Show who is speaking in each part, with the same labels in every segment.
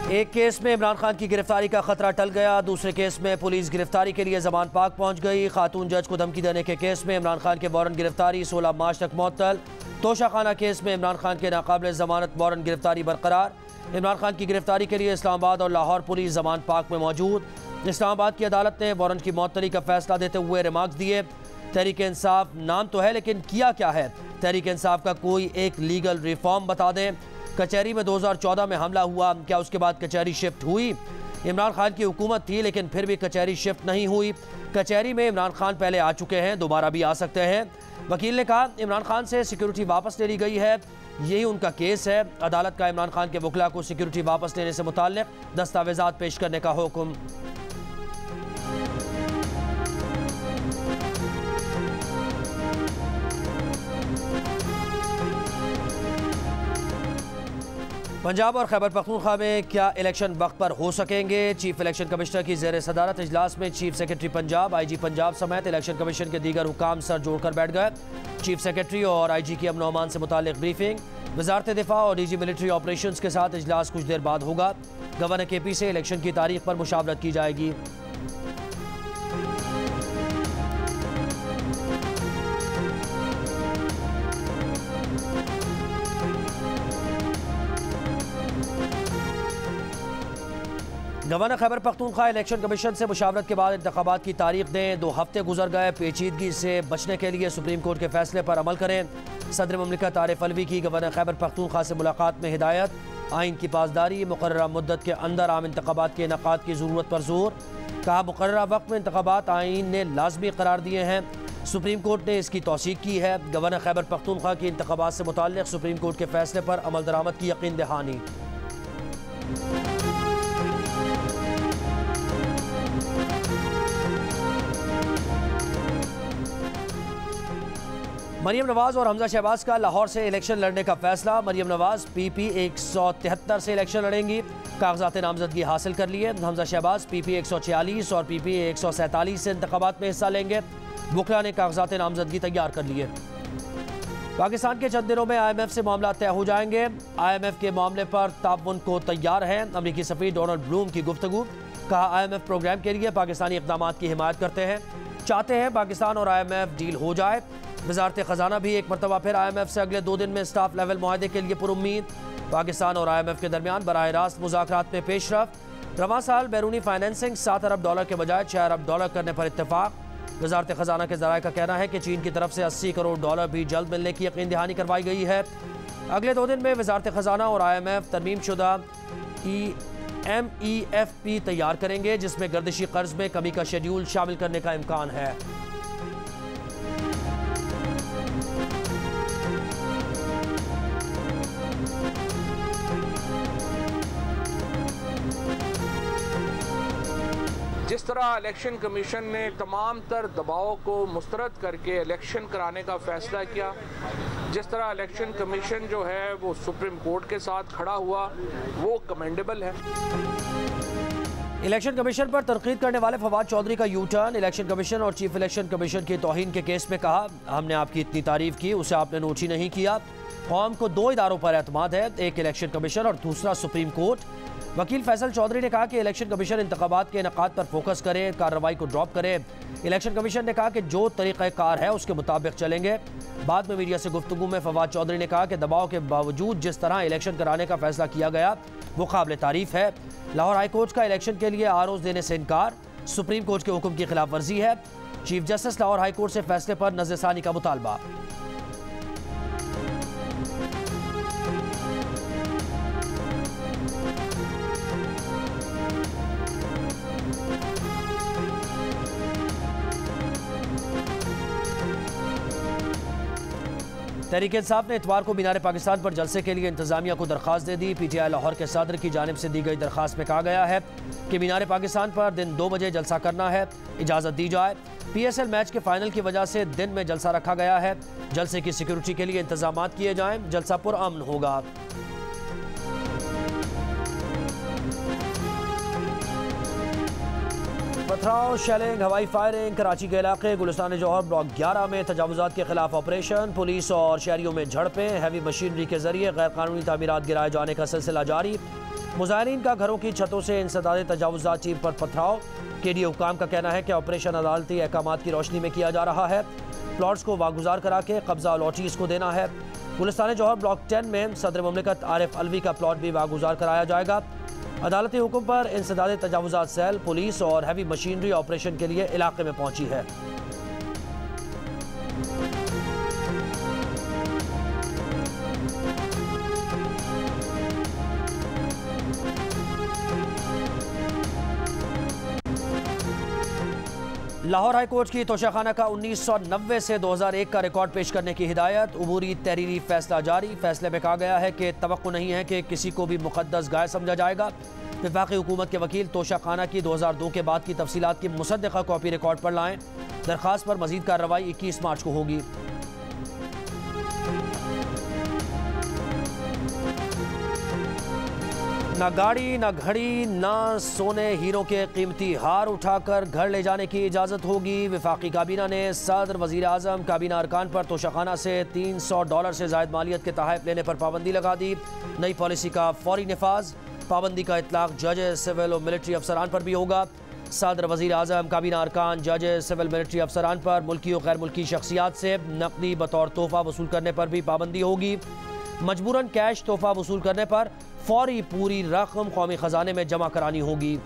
Speaker 1: एक केस में इमरान खान की गिरफ्तारी का खतरा टल गया। दूसरे केस में पुलिस गिरफ्तारी के लिए जमान पाक पहुंच गई। खातून जज को धमकी देने के केस में इमरान खान के वारंट गिरफ्तारी 16 मार्च तक मुअत्तल। तोशाखाना केस में इमरान खान के नाकाबिल जमानत वारंट गिरफ्तारी बरकरार। इमरान खान की गिरफ्तारी के लिए इस्लामाबाद और लाहौर पुलिस जमान पाक में मौजूद। इस्लामाबाद की अदालत ने वारंट की मुअत्तली का फैसला देते हुए रिमार्क्स दिए। तहरीक इंसाफ नाम तो है लेकिन किया क्या है? तहरीक इंसाफ का कोई एक लीगल रिफॉर्म बता दें। कचहरी में 2014 में हमला हुआ, क्या उसके बाद कचहरी शिफ्ट हुई? इमरान खान की हुकूमत थी लेकिन फिर भी कचहरी शिफ्ट नहीं हुई। कचहरी में इमरान खान पहले आ चुके हैं, दोबारा भी आ सकते हैं। वकील ने कहा इमरान खान से सिक्योरिटी वापस ले ली गई है, यही उनका केस है। अदालत का इमरान खान के वकील को सिक्योरिटी वापस लेने से मुताल्लिक दस्तावेजात पेश करने का हुक्म। पंजाब और खैबर पख्तूनख्वा में क्या इलेक्शन वक्त पर हो सकेंगे? चीफ इलेक्शन कमिश्नर की ज़ेर सदारत इजलास में chief secretary Punjab, IG Punjab समेत इलेक्शन कमीशन के दीगर हुकाम सर जोड़कर बैठ गए। चीफ सेक्रेटरी और IG की अमन और अमान से मुताल्लिक ब्रीफिंग। वजारत दिफा और DG मिलिट्री ऑपरेशंस के साथ इजलास कुछ देर बाद होगा। गवर्नर KP से इलेक्शन की तारीख पर मुशावरत की जाएगी। Governor Khyber Pakhtunkhwa election commission से मुशावरत के बाद इंतखाबात की तारीख दें। 2 हफ्ते गुजर गए, पेचीदगी से बचने के लिए सुप्रीम कोर्ट के फैसले पर अमल करें। सदर ममलिकत आरिफ अलवी की गवर्नर खैबर पख्तूनख्वा से मुलाकात में हिदायत। आइन की पासदारी, मुकर्ररा मुद्दत के अंदर आम इंतखाबात के इनेकाद की ज़रूरत पर जोर। कहा मुकर्ररा वक्त में इंतखाबात आइन ने लाजमी करार दिए हैं, सुप्रीम कोर्ट ने इसकी तौसीक की है। गवर्नर खैबर पख्तूनख्वा की इंतखाबात से मुताल्लिक सुप्रीम कोर्ट के फैसले पर अमल दरामद की यकीन दहानी। मरियम नवाज और हमजा शहबाज का लाहौर से इलेक्शन लड़ने का फैसला। मरियम नवाज PP 173 से इलेक्शन लड़ेंगी, कागजात नामजदगी हासिल कर लिए। हमजा शहबाज PP 146 और PP 147 से इंतखाबात में हिस्सा लेंगे। बुकला ने कागजात नामजदगी तैयार कर लिए। पाकिस्तान के चंद दिनों में IMF से मामला तय हो जाएंगे। IMF के मामले पर ताउन को तैयार हैं। अमरीकी सफीर डोनाल्ड ब्लूम की गुफ्तगू। कहा IMF प्रोग्राम के लिए पाकिस्तानी इक़दाम की हिमायत करते हैं, चाहते हैं पाकिस्तान और IMF डील हो जाए। वजारत ख़जाना भी एक मरतबा फिर IMF से अगले 2 दिन में स्टाफ लेवल मुआहदे के लिए पुरुम्मीद। पाकिस्तान और IMF के दरमियान बराह रास्त मुज़ाकरात में पेशरफ। रवां साल बैरूनी फाइनेंसिंग $7 अरब के बजाय $6 अरब करने पर इत्तेफाक। वजारत ख़जाना के ज़राए का कहना है कि चीन की तरफ से $80 करोड़ भी जल्द मिलने की यकीन दहानी करवाई गई है। अगले 2 दिन में वजारत ख़जाना और IMF तरमीम शुदा MEFP तैयार करेंगे, जिसमें गर्दिशी कर्ज में कमी का शेड्यूल शामिल करने का इम्कान है।
Speaker 2: जिस तरह इलेक्शन कमीशन ने तमाम तर दबाव को मुस्तरद करके इलेक्शन कराने का फ़ैसला किया, जिस तरह इलेक्शन कमीशन जो है वो सुप्रीम कोर्ट के साथ खड़ा हुआ, वो कमेंडेबल है।
Speaker 1: इलेक्शन कमीशन पर तनकीद करने वाले फवाद चौधरी का यू टर्न। इलेक्शन कमीशन और चीफ इलेक्शन कमीशन की तौहीन के केस में कहा हमने आपकी इतनी तारीफ की, उसे आपने नोट ही नहीं किया। कौम को 2 इदारों पर एतमाद है, एक इलेक्शन कमीशन और दूसरा सुप्रीम कोर्ट। वकील फैसल चौधरी ने कहा कि इलेक्शन कमीशन इंतखाबात के इनेकाद पर फोकस करे, कार्रवाई को ड्रॉप करे। इलेक्शन कमीशन ने कहा कि जो तरीक़ाकार है उसके मुताबिक चलेंगे। बाद में मीडिया से गुफ्तगू में फवाद चौधरी ने कहा कि दबाव के बावजूद जिस तरह इलेक्शन कराने का फैसला किया गया वो काबिल तारीफ है। लाहौर हाई कोर्ट का इलेक्शन के लिए आरोज देने से इनकार सुप्रीम कोर्ट के हुक्म की खिलाफ वर्जी है। Chief justice Lahore high court से फैसले पर नज़रसानी का मुतालबा। तहरीक इंसाफ ने इतवार को मीनार पाकिस्तान पर जलसे के लिए इंतजामिया को दरख्वास्त दे दी। PTI लाहौर के सदर की जानिब से दी गई दरख्वास्त में कहा गया है कि मीनार पाकिस्तान पर दिन 2 बजे जलसा करना है, इजाज़त दी जाए। PSL मैच के फाइनल की वजह से दिन में जलसा रखा गया है। जलसे की सिक्योरिटी के लिए इंतजाम किए जाएं, जलसा पुरअमन होगा। पथराव, शेलिंग, हवाई फायरिंग। कराची के इलाके गुलिस्तान जौहर ब्लॉक 11 में तजावुजात के खिलाफ ऑपरेशन। पुलिस और शहरियों में झड़पें। हैवी मशीनरी के जरिए गैर कानूनी तामीरात गिराए जाने का सिलसिला जारी। मुजाहिरीन का घरों की छतों से इंसदादे तजावुज़ात टीम पर पथराव। KDA हुकाम का कहना है कि ऑपरेशन अदालती अहकामात की रोशनी में किया जा रहा है। प्लॉट्स को वागुजार करा के कब्जा अलॉटीज़ को देना है। गुलिस्तान जौहर ब्लॉक 10 में सदर मुमलिकत आरिफ अलवी का प्लॉट भी वागुजार कराया जाएगा। अदालती हुक्म पर इंसदादे तजावुज़ात सेल, पुलिस और हैवी मशीनरी ऑपरेशन के लिए इलाके में पहुंची है। लाहौर हाई कोर्ट की तोशाखाना का 1990 से 2001 का रिकॉर्ड पेश करने की हिदायत। उबूरी तहरीरी फैसला जारी। फैसले में कहा गया है कि तवक्को नहीं है कि किसी को भी मुकद्दस गाय समझा जाएगा। वफाकी हुकूमत के वकील तोशाखाना की 2002 के बाद की तफसीलात की मुसद्दक़ा कॉपी रिकॉर्ड पर लाएं। दरख्वास्त पर मजीद कार्रवाई 21 मार्च को होगी। न गाड़ी, न घड़ी, न सोने हीरो के कीमती हार उठाकर घर ले जाने की इजाज़त होगी। वफाकी काबीना ने सदर, वज़ीर आज़म, काबीना अरकान पर तोशाखाना से $300 से ज़ायद मालियत के तहफ़ लेने पर पाबंदी लगा दी। नई पॉलिसी का फौरी नफाज। पाबंदी का इतलाक़ जजेस, सिविल और मिलिट्री अफसरान पर भी होगा। सदर, वज़ीर आज़म, काबीना अरकान, जजेस, सिविल मिलिट्री अफसरान पर मुल्की और गैर मुल्की शख्सियात से नकदी बतौर तोहफ़ा वसूल करने पर भी पाबंदी होगी। मजबूरन कैश तोहफ़ा वसूल करने पर फौरी पूरी रकम कौमी ख़जाने में जमा करानी होगी।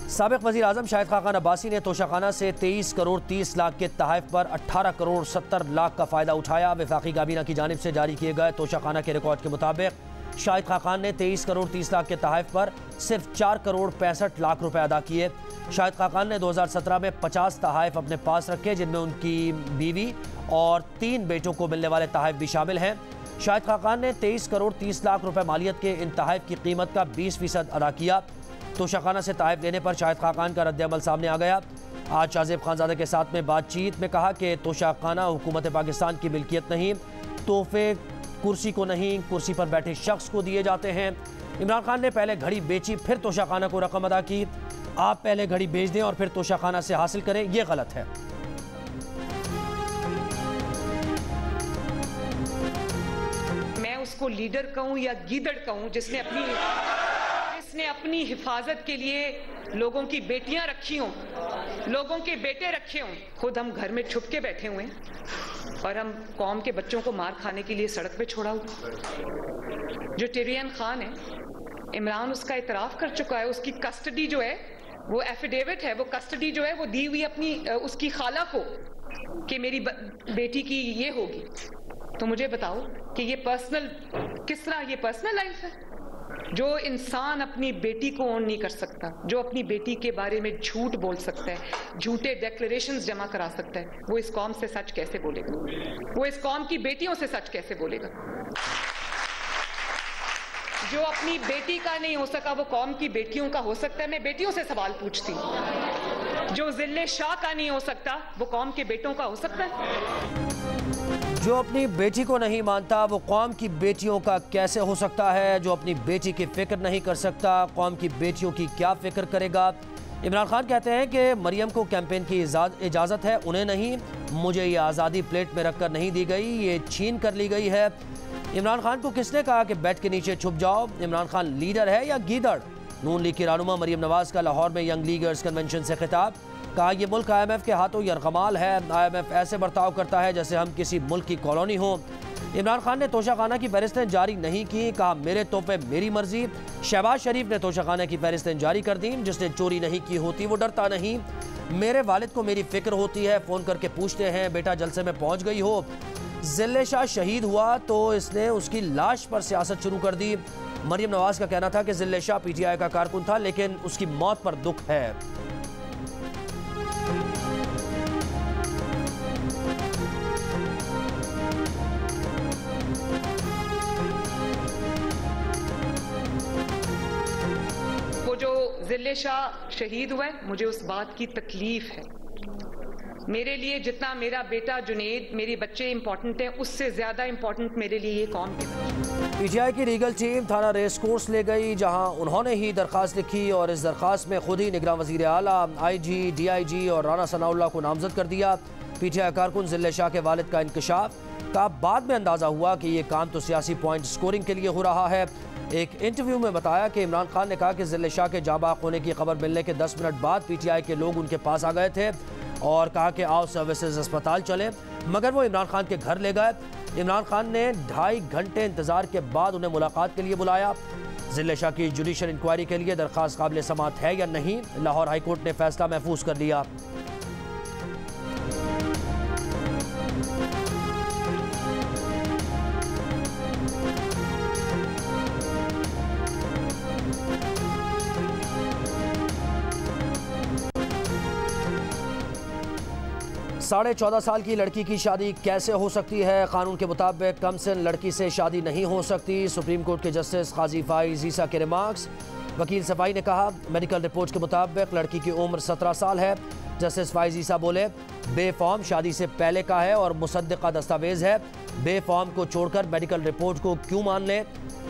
Speaker 1: साबिक़ वज़ीर आज़म शाहिद खाकान अब्बासी ने तोशाखाना से 23 करोड़ 30 लाख के तहफ़ पर 18 करोड़ 70 लाख का फ़ायदा उठाया। वफाकी काबीना की जानिब से जारी किए गए तोशाखाना के रिकॉर्ड के मुताबिक शाहिद खाकान ने 23 करोड़ 30 लाख के तहफ़ पर सिर्फ 4 करोड़ 65 लाख रुपए अदा किए। शाहिद खाकान ने 2017 में 50 तहफ़ अपने पास रखे, जिनमें उनकी बीवी और 3 बेटों को मिलने वाले तहफ़ भी शामिल हैं। शाहिद खाकान ने 23 करोड़ 30 लाख रुपए मालियत के इन तहफ़ की कीमत का 20% अदा किया। तोशाखाना से तहफ़ लेने पर शाहिद खाकान का रद्द-ए-अमल सामने आ गया। आज शाहज़ेब खानज़ादे के साथ में बातचीत में कहा कि तोशाखाना हुकूमत पाकिस्तान की मिल्कियत नहीं, तोहफे कुर्सी को नहीं, कुर्सी पर बैठे शख्स को दिए जाते हैं। इमरान खान ने पहले घड़ी बेची, फिर तोशाखाना को रकम अदा की। आप पहले घड़ी बेच दें और फिर तोशाखाना से हासिल करें, यह गलत है।
Speaker 3: मैं उसको लीडर कहूं या गीदड़ कहूं जिसने अपनी हिफाजत के लिए लोगों की बेटियां रखी हों, लोगों के बेटे रखे हों। खुद हम घर में छुप के बैठे हुए हैं और हम कौम के बच्चों को मार खाने के लिए सड़क पे छोड़ा हुआ। जो टिरियन खान है, इमरान उसका इतराफ कर चुका है। उसकी कस्टडी जो है वो एफिडेविट है, वो कस्टडी जो है वो दी हुई अपनी उसकी खाला को कि मेरी बेटी की ये होगी। तो मुझे बताओ कि ये पर्सनल, किस तरह ये पर्सनल लाइफ है? जो इंसान अपनी बेटी को ऑन नहीं कर सकता, जो अपनी बेटी के बारे में झूठ बोल सकता है, झूठे डिक्लेरेशंस जमा करा सकता है, वो इस कौम से सच कैसे बोलेगा? वो इस कौम की बेटियों से सच कैसे बोलेगा? जो अपनी बेटी का नहीं हो सका वो कौम की बेटियों का हो सकता है। मैं बेटियों से सवाल पूछती हूँ। जो जिले शाह का नहीं हो सकता वो कौम के बेटों का हो सकता है?
Speaker 1: जो अपनी बेटी को नहीं मानता वो कौम की बेटियों का कैसे हो सकता है? जो अपनी बेटी की फिक्र नहीं कर सकता, कौम की बेटियों की क्या फिक्र करेगा? इमरान खान कहते हैं कि मरियम को कैंपेन की इजाज़त है, उन्हें नहीं। मुझे ये आज़ादी प्लेट में रखकर नहीं दी गई, ये छीन कर ली गई है। इमरान खान को किसने कहा कि बेड के नीचे छुप जाओ? इमरान खान लीडर है या गीदड़? नून लीग की रहनुमा मरियम नवाज का लाहौर में यंग लीगर्स कन्वेंशन से खिताब। कहा यह मुल्क IMF के हाथों यरगमाल है। IMF ऐसे बर्ताव करता है जैसे हम किसी मुल्क की कॉलोनी हो। इमरान खान ने तोशाखाना की फहरिस्तें जारी नहीं की। कहा मेरे तोहफे मेरी मर्जी। शहबाज शरीफ ने तोशाखाना की फहरिस्तें जारी कर दी। जिसने चोरी नहीं की होती वो डरता नहीं। मेरे वालिद को मेरी फिक्र होती है, फ़ोन करके पूछते हैं बेटा जलसे में पहुँच गई हो। जिले शाह शहीद हुआ तो इसने उसकी लाश पर सियासत शुरू कर दी। मरियम नवाज का कहना था कि जिले शाह PTI का कारकुन था, लेकिन उसकी मौत पर दुख है।
Speaker 3: वो जो जिले शाह शहीद हुआ है, मुझे उस बात की तकलीफ है। मेरे लिए जितना मेरा बेटा जुनेद, मेरे बच्चे इंपॉर्टेंट हैं, उससे ज्यादा इंपॉर्टेंट मेरे लिए ये कौम के बच्चे।
Speaker 1: पीटीआई की लीगल टीम थाना रेस कोर्स ले गई, जहां उन्होंने ही दरखास्त लिखी और इस दरखास्त में खुद ही निगरान वज़ीर आला, IG, DIG और राना सनाउल्लाह को नामजद कर दिया। पीटीआई कारकुन जिले शाह के वालिद का इंकशाफ का बाद में अंदाज़ा हुआ कि ये काम तो सियासी पॉइंट स्कोरिंग के लिए हो रहा है। एक इंटरव्यू में बताया कि इमरान खान ने कहा कि जिले शाह के जाबाक होने की खबर मिलने के 10 मिनट बाद पीटीआई के लोग उनके पास आ गए थे और कहा कि आओ सर्विसेज अस्पताल चले, मगर वो इमरान खान के घर ले गए। इमरान खान ने 2.5 घंटे इंतजार के बाद उन्हें मुलाकात के लिए बुलाया। जिले शाह की जुडिशल इंक्वायरी के लिए दरख्वास्त काबिल समाअत है या नहीं, लाहौर हाईकोर्ट ने फैसला महफूज कर लिया। साढ़े 14 साल की लड़की की शादी कैसे हो सकती है? कानून के मुताबिक कम सिन लड़की से शादी नहीं हो सकती। सुप्रीम कोर्ट के जस्टिस काजी फाइज ईसा के रिमार्क्स। वकील सफाई ने कहा मेडिकल रिपोर्ट के मुताबिक लड़की की उम्र 17 साल है। जस्टिस फाइज ईसा बोले बेफॉर्म शादी से पहले का है और मुसद्दिका दस्तावेज है, बेफॉर्म को छोड़कर मेडिकल रिपोर्ट को क्यों मान लें?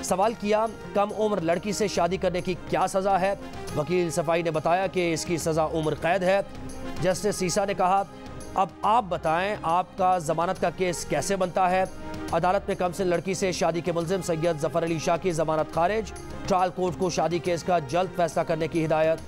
Speaker 1: सवाल किया कम उम्र लड़की से शादी करने की क्या सज़ा है? वकील सफाई ने बताया कि इसकी सज़ा उम्र कैद है। जस्टिस ईसा ने कहा अब आप बताएं आपका जमानत का केस कैसे बनता है? अदालत में कम से लड़की से शादी के मुलजिम सैयद जफर अली शाह की जमानत खारिज। ट्रायल कोर्ट को शादी केस का जल्द फैसला करने की हिदायत।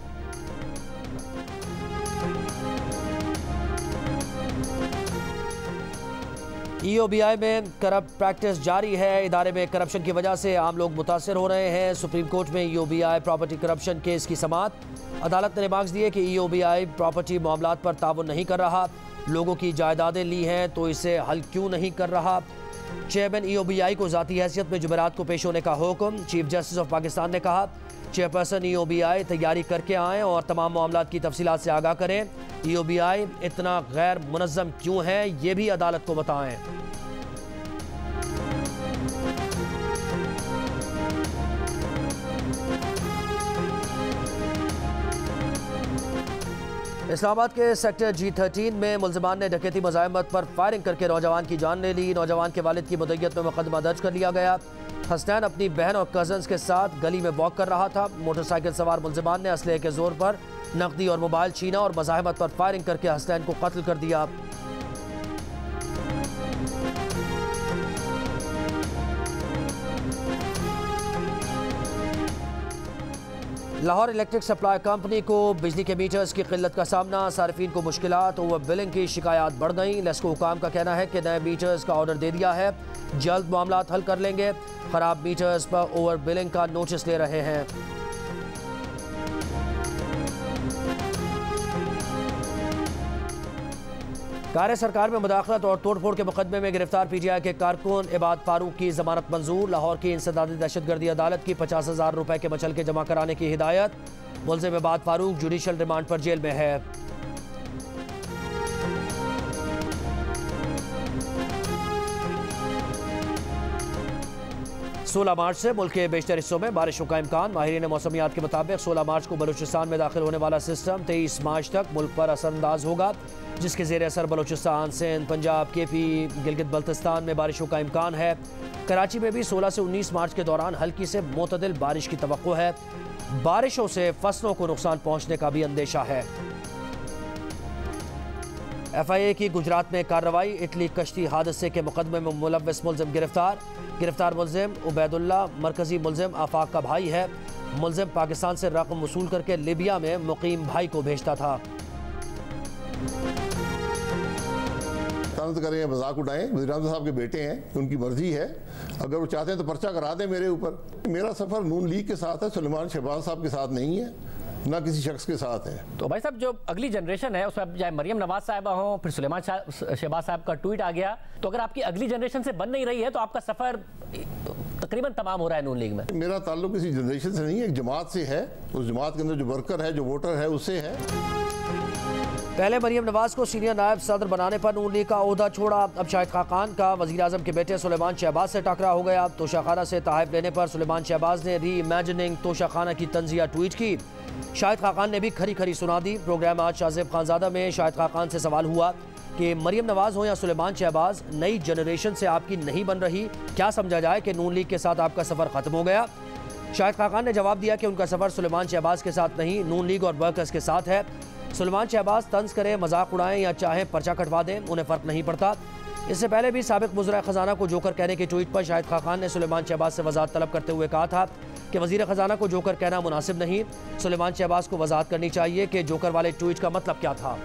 Speaker 1: EOBI में करप्ट प्रैक्टिस जारी है। इदारे में करप्शन की वजह से आम लोग मुतासर हो रहे हैं। सुप्रीम कोर्ट में EOBI प्रॉपर्टी करप्शन केस की समाअत। अदालत ने रिमार्क्स दिए कि EOBI प्रॉपर्टी मामलात पर ताउन नहीं कर रहा, लोगों की जायदादें ली हैं तो इसे हल क्यों नहीं कर रहा। चेयरमैन EOBI को ज़ाती हैसियत में जुमेरात को पेश होने का हुक्म। चीफ जस्टिस ऑफ पाकिस्तान ने कहा चेयरपर्सन EOBI तैयारी करके आएँ और तमाम मामलात की तफसीलात से आगाह करें। EOBI इतना गैर मुनज़्ज़म क्यों है ये भी अदालत को बताएं। इस्लामाबाद के सेक्टर G13 में मुलजिमान ने डकैती मज़ाहमत पर फायरिंग करके नौजवान की जान ले ली। नौजवान के वालिद की मुद्दत में मुकदमा दर्ज कर लिया गया। हसनैन अपनी बहन और कज़न्स के साथ गली में वॉक कर रहा था। मोटरसाइकिल सवार मुलजिमान ने असलहे के जोर पर नकदी और मोबाइल छीना और मज़ाहमत पर फायरिंग करके हसनैन को कत्ल कर दिया। लाहौर इलेक्ट्रिक सप्लाई कंपनी को बिजली के मीटर्स की किल्लत का सामना। सार्फिन को मुश्किलात ओवर बिलिंग की शिकायत बढ़ गई। लेस्को हुकाम का कहना है कि नए मीटर्स का ऑर्डर दे दिया है, जल्द मामलात हल कर लेंगे। खराब मीटर्स पर ओवर बिलिंग का नोटिस ले रहे हैं। कार्य सरकार में मुदाखलत और तोड़फोड़ के मुकदमे में गिरफ्तार PTI के कारकुन इबाद फारूक की जमानत मंजूर। लाहौर की इंसदादी दहशतगर्दी अदालत की 50,000 रुपए के मचलके जमा कराने की हिदायत। मुलजिम इबाद फारूक जुडिशल रिमांड पर जेल में है। सोलह मार्च से मुल्क के बेशतर हिस्सों में बारिशों का इम्कान। माहिरीन मौसमियात के मुताबिक 16 मार्च को बलूचिस्तान में दाखिल होने वाला सिस्टम 23 मार्च तक मुल्क पर असरअंदाज होगा, जिसके ज़ेर असर बलूचिस्तान, सिंध, पंजाब, KP, गिलगित बल्तिस्तान में बारिशों का इम्कान है। कराची में भी 16 से 19 मार्च के दौरान हल्की से मोतदिल बारिश की तवक्को है। बारिशों से फसलों को नुकसान पहुँचने का भी अंदेशा है। FIA की गुजरात में कार्रवाई। इटली कश्ती हादसे के मुकदमे में मुलव्वस मुलजिम गिरफ्तार। गिरफ्तार मुलजिम उबैदुल्ला मरकजी मुलजिम आफाक का भाई है। मुलजिम पाकिस्तान से रकम वसूल करके लिबिया में मुकीम भाई को भेजता था।
Speaker 4: तंज करें, मजाक उठाएं, वज़ीर आज़म साहब के बेटे हैं, उनकी मर्जी है। अगर वो चाहते हैं तो पर्चा करा दें मेरे ऊपर। मेरा सफ़र नून लीग के साथ है, सुलेमान शहबाज साहब के साथ नहीं है, ना किसी शख्स के साथ है।
Speaker 5: तो भाई साहब जो अगली जनरेशन है उसमें चाहे मरियम नवाज साहिबा हो, फिर सुलेमान शहबाज साहब का ट्वीट आ गया, तो अगर आपकी अगली जनरेशन से बन नहीं रही है तो आपका सफर तकरीबन तमाम हो रहा है नून लीग में।
Speaker 4: मेरा ताल्लुक किसी जनरेशन से नहीं है, एक जमात से है। उस जमात के अंदर जो वर्कर है, जो वोटर है, उससे है।
Speaker 1: पहले मरियम नवाज को सीनियर नायब सदर बनाने पर नून लीग का ओहदा छोड़ा। अब शाहिद खाकान का वज़ीर आज़म के बेटे सुलेमान शहबाज से टकरा हो गया। तोशाखाना से तहफ़ लेने पर सुलेमान शहबाज ने री इमेजिनिंग तोशाखाना की तंज़िया ट्वीट की। शाहिद खाकान ने भी खरी खरी सुना दी। प्रोग्राम आज शाहज़ेब खानज़ादा में शाहिद खाकान से सवाल हुआ कि मरियम नवाज हो या सुलेमान शहबाज, नई जनरेशन से आपकी नहीं बन रही, क्या समझा जाए कि नून लीग के साथ आपका सफ़र ख़त्म हो गया? शाहिद खाकान ने जवाब दिया कि उनका सफ़र सुलेमान शहबाज के साथ नहीं, नून लीग और वर्कर्स के साथ है। सुलेमान शहबाज तंज करें, मजाक उड़ाएं या चाहे पर्चा कटवा दें, उन्हें फ़र्क नहीं पड़ता। इससे पहले भी साबिक वज़ीर ख़जाना को जोकर कहने के ट्वीट पर शाहिद खाकान ने सुलेमान शहबाज से वज़ाहत तलब करते हुए कहा था कि वज़ीर ख़जाना को जोकर कहना मुनासिब नहीं। सुलेमान शहबाज को वज़ाहत करनी चाहिए कि जोकर वाले ट्वीट का मतलब क्या था।